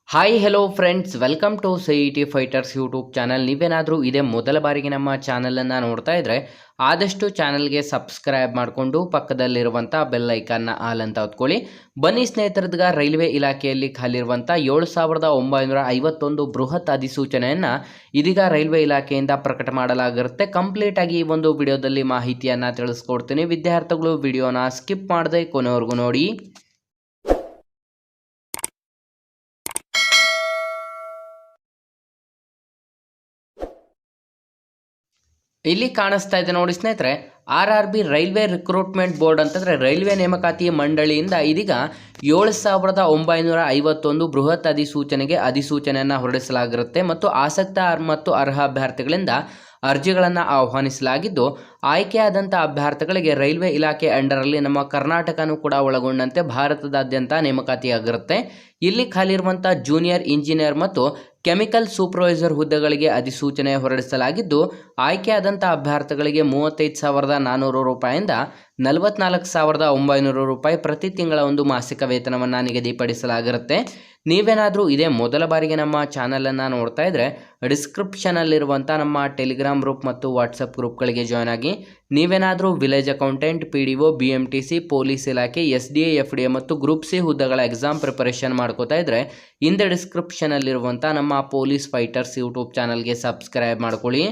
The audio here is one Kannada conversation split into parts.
Hi hello friends, welcome to CET fighters YouTube channel. ನೀವೇನಾದರೂ ಇದೇ ಮೊದಲ ಬಾರಿಗೆ ನಮ್ಮ ಚಾನಲನ್ನು ನೋಡ್ತಾ ಇದ್ದರೆ ಆದಷ್ಟು ಚಾನಲ್ಗೆ ಸಬ್ಸ್ಕ್ರೈಬ್ ಮಾಡಿಕೊಂಡು ಪಕ್ಕದಲ್ಲಿರುವಂಥ ಬೆಲ್ ಐಕಾನ್ನ ಆಲ್ ಅಂತ ಹೊತ್ಕೊಳ್ಳಿ. ಬನ್ನಿ ಸ್ನೇಹಿತರದ್ಗ ರೈಲ್ವೆ ಇಲಾಖೆಯಲ್ಲಿ ಖಾಲಿರುವಂಥ 7,951 ಬೃಹತ್ ಅಧಿಸೂಚನೆಯನ್ನು ಇದೀಗ ರೈಲ್ವೆ ಇಲಾಖೆಯಿಂದ ಪ್ರಕಟ ಮಾಡಲಾಗಿರುತ್ತೆ. ಕಂಪ್ಲೀಟ್ ಆಗಿ ಈ ಒಂದು ವಿಡಿಯೋದಲ್ಲಿ ಮಾಹಿತಿಯನ್ನು ತಿಳಿಸ್ಕೊಡ್ತೀನಿ. ವಿದ್ಯಾರ್ಥಿಗಳು ವಿಡಿಯೋನ ಸ್ಕಿಪ್ ಮಾಡದೆ ಕೊನೆವರೆಗೂ ನೋಡಿ. ಇಲ್ಲಿ ಕಾಣಿಸ್ತಾ ಇದೆ ನೋಡಿ ಸ್ನೇಹಿತರೆ, RRB ರೈಲ್ವೆ ರಿಕ್ರೂಟ್ಮೆಂಟ್ ಬೋರ್ಡ್ ಅಂತಂದರೆ ರೈಲ್ವೆ ನೇಮಕಾತಿ ಮಂಡಳಿಯಿಂದ ಇದೀಗ 7,951 ಬೃಹತ್ ಅಧಿಸೂಚನೆಯನ್ನು ಹೊರಡಿಸಲಾಗಿರುತ್ತೆ ಮತ್ತು ಆಸಕ್ತ ಮತ್ತು ಅರ್ಹ ಅಭ್ಯರ್ಥಿಗಳಿಂದ ಅರ್ಜಿಗಳನ್ನು ಆಹ್ವಾನಿಸಲಾಗಿದ್ದು, ಆಯ್ಕೆಯಾದಂಥ ಅಭ್ಯರ್ಥಿಗಳಿಗೆ ರೈಲ್ವೆ ಇಲಾಖೆ ಅಂಡರಲ್ಲಿ ನಮ್ಮ ಕರ್ನಾಟಕನೂ ಕೂಡ ಒಳಗೊಂಡಂತೆ ಭಾರತದಾದ್ಯಂತ ನೇಮಕಾತಿಯಾಗಿರುತ್ತೆ. ಇಲ್ಲಿ ಖಾಲಿರುವಂಥ ಜೂನಿಯರ್ ಇಂಜಿನಿಯರ್ ಮತ್ತು ಕೆಮಿಕಲ್ ಸೂಪರ್ವೈಸರ್ ಹುದ್ದೆಗಳಿಗೆ ಅಧಿಸೂಚನೆ ಹೊರಡಿಸಲಾಗಿದ್ದು, ಆಯ್ಕೆಯಾದಂಥ ಅಭ್ಯರ್ಥಿಗಳಿಗೆ 35,400 ರೂಪಾಯಿಂದ 44,900 ರೂಪಾಯಿ ಪ್ರತಿ ತಿಂಗಳ ಒಂದು ಮಾಸಿಕ ವೇತನವನ್ನು ನಿಗದಿಪಡಿಸಲಾಗಿರುತ್ತೆ. ನೀವೇನಾದರೂ ಇದೇ ಮೊದಲ ಬಾರಿಗೆ ನಮ್ಮ ಚಾನಲನ್ನು ನೋಡ್ತಾ ಇದ್ದರೆ ಡಿಸ್ಕ್ರಿಪ್ಷನಲ್ಲಿರುವಂಥ ನಮ್ಮ ಟೆಲಿಗ್ರಾಮ್ ಗ್ರೂಪ್ ಮತ್ತು ವಾಟ್ಸಪ್ ಗ್ರೂಪ್ಗಳಿಗೆ ಜಾಯ್ನ್ ಆಗಿ. ನೀವೇನಾದರೂ village accountant, PDO, BMTC, police ಇಲಾಖೆ, SDA, FDA ಮತ್ತು ಗ್ರೂಪ್ C ಹುದ್ದೆಗಳ ಎಕ್ಸಾಮ್ ಪ್ರಿಪರೇಷನ್ ಮಾಡ್ಕೋತಾ ಇದ್ದರೆ ಹಿಂದೆ ಡಿಸ್ಕ್ರಿಪ್ಷನಲ್ಲಿರುವಂಥ ನಮ್ಮ ಪೊಲೀಸ್ ಫೈಟರ್ಸ್ ಯೂಟ್ಯೂಬ್ ಚಾನಲ್ಗೆ ಸಬ್ಸ್ಕ್ರೈಬ್ ಮಾಡ್ಕೊಳ್ಳಿ.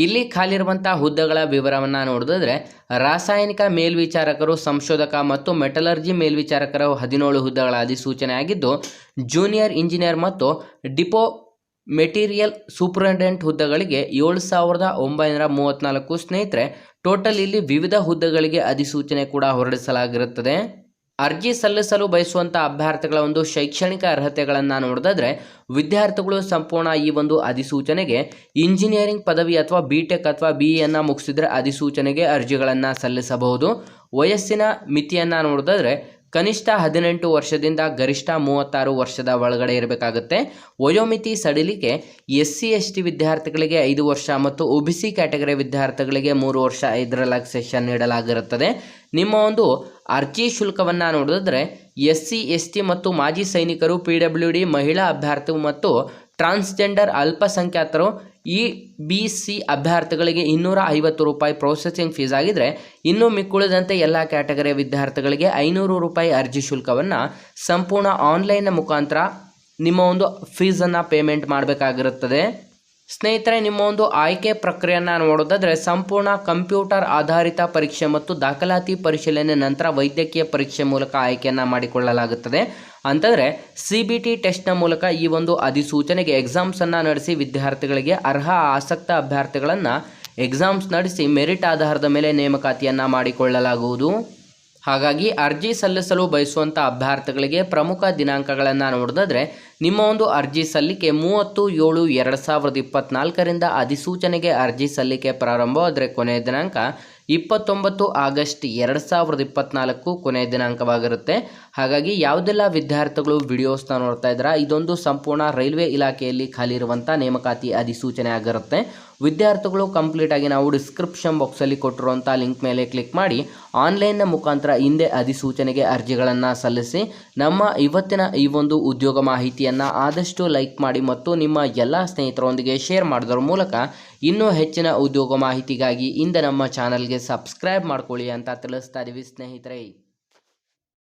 ಇಲ್ಲಿ ಖಾಲಿರುವಂಥ ಹುದ್ದೆಗಳ ವಿವರವನ್ನು ನೋಡಿದ್ರೆ ರಾಸಾಯನಿಕ ಮೇಲ್ವಿಚಾರಕರು, ಸಂಶೋಧಕ ಮತ್ತು ಮೆಟಲರ್ಜಿ ಮೇಲ್ವಿಚಾರಕರ 17 ಹುದ್ದೆಗಳ ಅಧಿಸೂಚನೆ ಆಗಿದ್ದು, ಜೂನಿಯರ್ ಇಂಜಿನಿಯರ್ ಮತ್ತು ಡಿಪೋ ಮೆಟೀರಿಯಲ್ ಸೂಪರಿಂಟೆಂಡೆಂಟ್ ಹುದ್ದೆಗಳಿಗೆ 7,934 ಸ್ನೇಹಿತರೆ. ಟೋಟಲ್ ಇಲ್ಲಿ ವಿವಿಧ ಹುದ್ದೆಗಳಿಗೆ ಅಧಿಸೂಚನೆ ಕೂಡ ಹೊರಡಿಸಲಾಗಿರುತ್ತದೆ. ಅರ್ಜಿ ಸಲ್ಲಿಸಲು ಬಯಸುವಂಥ ಅಭ್ಯರ್ಥಿಗಳ ಒಂದು ಶೈಕ್ಷಣಿಕ ಅರ್ಹತೆಗಳನ್ನು ನೋಡಿದ್ರೆ ವಿದ್ಯಾರ್ಥಿಗಳು ಸಂಪೂರ್ಣ ಈ ಒಂದು ಅಧಿಸೂಚನೆಗೆ ಇಂಜಿನಿಯರಿಂಗ್ ಪದವಿ ಅಥವಾ BTech ಅಥವಾ BEಯನ್ನು ಮುಗಿಸಿದ್ರೆ ಅಧಿಸೂಚನೆಗೆ ಅರ್ಜಿಗಳನ್ನು ಸಲ್ಲಿಸಬಹುದು. ವಯಸ್ಸಿನ ಮಿತಿಯನ್ನು ನೋಡಿದ್ರೆ ಕನಿಷ್ಠ 18 ವರ್ಷದಿಂದ ಗರಿಷ್ಠ 36 ವರ್ಷದ ಒಳಗಡೆ ಇರಬೇಕಾಗುತ್ತೆ. ವಯೋಮಿತಿ ಸಡಿಲಿಕೆ SC ST ವಿದ್ಯಾರ್ಥಿಗಳಿಗೆ 5 ವರ್ಷ ಮತ್ತು OBC ಕ್ಯಾಟಗರಿ ವಿದ್ಯಾರ್ಥಿಗಳಿಗೆ 3 ವರ್ಷ 5 ರಿಲ್ಯಾಕ್ಸೇಷನ್ ನೀಡಲಾಗಿರುತ್ತದೆ. ನಿಮ್ಮ ಒಂದು ಅರ್ಜಿ ಶುಲ್ಕವನ್ನು ನೋಡಿದ್ರೆ SC ST ಮತ್ತು ಮಾಜಿ ಸೈನಿಕರು, PWD ಮಹಿಳಾ ಅಭ್ಯರ್ಥಿ ಮತ್ತು ಟ್ರಾನ್ಸ್ಜೆಂಡರ್ ಅಲ್ಪಸಂಖ್ಯಾತರು EBC ಅಭ್ಯರ್ಥಿಗಳಿಗೆ 250 ರೂಪಾಯಿ ಪ್ರೊಸೆಸಿಂಗ್ ಫೀಸ್ ಆಗಿದ್ರೆ, ಇನ್ನು ಮಿಕ್ಕುಳಿದಂತೆ ಎಲ್ಲ ಕ್ಯಾಟಗರಿಯ ವಿದ್ಯಾರ್ಥಿಗಳಿಗೆ 500 ರೂಪಾಯಿ ಅರ್ಜಿ ಶುಲ್ಕವನ್ನು ಸಂಪೂರ್ಣ ಆನ್ಲೈನ್ ಮುಖಾಂತರ ನಿಮ್ಮ ಒಂದು ಫೀಸನ್ನು ಪೇಮೆಂಟ್ ಮಾಡಬೇಕಾಗಿರುತ್ತದೆ. ಸ್ನೇಹಿತರೆ, ನಿಮ್ಮ ಒಂದು ಆಯ್ಕೆ ಪ್ರಕ್ರಿಯೆಯನ್ನು ನೋಡೋದಾದರೆ ಸಂಪೂರ್ಣ ಕಂಪ್ಯೂಟರ್ ಆಧಾರಿತ ಪರೀಕ್ಷೆ ಮತ್ತು ದಾಖಲಾತಿ ಪರಿಶೀಲನೆ ನಂತರ ವೈದ್ಯಕೀಯ ಪರೀಕ್ಷೆ ಮೂಲಕ ಆಯ್ಕೆಯನ್ನು ಮಾಡಿಕೊಳ್ಳಲಾಗುತ್ತದೆ. ಅಂತಂದರೆ CBT ಟೆಸ್ಟ್ನ ಮೂಲಕ ಈ ಒಂದು ಅಧಿಸೂಚನೆಗೆ ಎಕ್ಸಾಮ್ಸನ್ನು ನಡೆಸಿ ವಿದ್ಯಾರ್ಥಿಗಳಿಗೆ ಅರ್ಹ ಆಸಕ್ತ ಅಭ್ಯರ್ಥಿಗಳನ್ನು ಎಕ್ಸಾಮ್ಸ್ ನಡೆಸಿ ಮೆರಿಟ್ ಆಧಾರದ ಮೇಲೆ ನೇಮಕಾತಿಯನ್ನು ಮಾಡಿಕೊಳ್ಳಲಾಗುವುದು. ಹಾಗಾಗಿ ಅರ್ಜಿ ಸಲ್ಲಿಸಲು ಬಯಸುವಂಥ ಅಭ್ಯರ್ಥಿಗಳಿಗೆ ಪ್ರಮುಖ ದಿನಾಂಕಗಳನ್ನು ನೋಡಿದ್ರೆ ನಿಮ್ಮ ಒಂದು ಅರ್ಜಿ ಸಲ್ಲಿಕೆ 30/7/2024ರಿಂದ ಅಧಿಸೂಚನೆಗೆ ಅರ್ಜಿ ಸಲ್ಲಿಕೆ ಪ್ರಾರಂಭವಾದರೆ ಕೊನೆಯ ದಿನಾಂಕ 29 ಆಗಸ್ಟ್ 2024 ಕೊನೆಯ ದಿನಾಂಕವಾಗಿರುತ್ತೆ. ಹಾಗಾಗಿ ಯಾವುದೆಲ್ಲ ವಿದ್ಯಾರ್ಥಿಗಳು ವಿಡಿಯೋಸ್ನ ನೋಡ್ತಾ ಇದ್ದೀರಾ, ಇದೊಂದು ಸಂಪೂರ್ಣ ರೈಲ್ವೆ ಇಲಾಖೆಯಲ್ಲಿ ಖಾಲಿ ಇರುವಂಥ ನೇಮಕಾತಿ ಅಧಿಸೂಚನೆ ಆಗಿರುತ್ತೆ. ವಿದ್ಯಾರ್ಥಿಗಳು ಕಂಪ್ಲೀಟಾಗಿ ನಾವು ಡಿಸ್ಕ್ರಿಪ್ಷನ್ ಬಾಕ್ಸಲ್ಲಿ ಕೊಟ್ಟಿರುವಂಥ ಲಿಂಕ್ ಮೇಲೆ ಕ್ಲಿಕ್ ಮಾಡಿ ಆನ್ಲೈನ್ನ ಮುಖಾಂತರ ಹಿಂದೆ ಅಧಿಸೂಚನೆಗೆ ಅರ್ಜಿಗಳನ್ನು ಸಲ್ಲಿಸಿ. ನಮ್ಮ ಇವತ್ತಿನ ಈ ಒಂದು ಉದ್ಯೋಗ ಮಾಹಿತಿಯನ್ನು ಆದಷ್ಟು ಲೈಕ್ ಮಾಡಿ ಮತ್ತು ನಿಮ್ಮ ಎಲ್ಲ ಸ್ನೇಹಿತರೊಂದಿಗೆ ಶೇರ್ ಮಾಡೋದ್ರ ಮೂಲಕ ಇನ್ನೂ ಹೆಚ್ಚಿನ ಉದ್ಯೋಗ ಮಾಹಿತಿಗಾಗಿ ಹಿಂದೆ ನಮ್ಮ ಚಾನಲ್ಗೆ ಸಬ್ಸ್ಕ್ರೈಬ್ ಮಾಡ್ಕೊಳ್ಳಿ ಅಂತ ತಿಳಿಸ್ತಾ ಇದ್ದೀವಿ ಸ್ನೇಹಿತರೆ.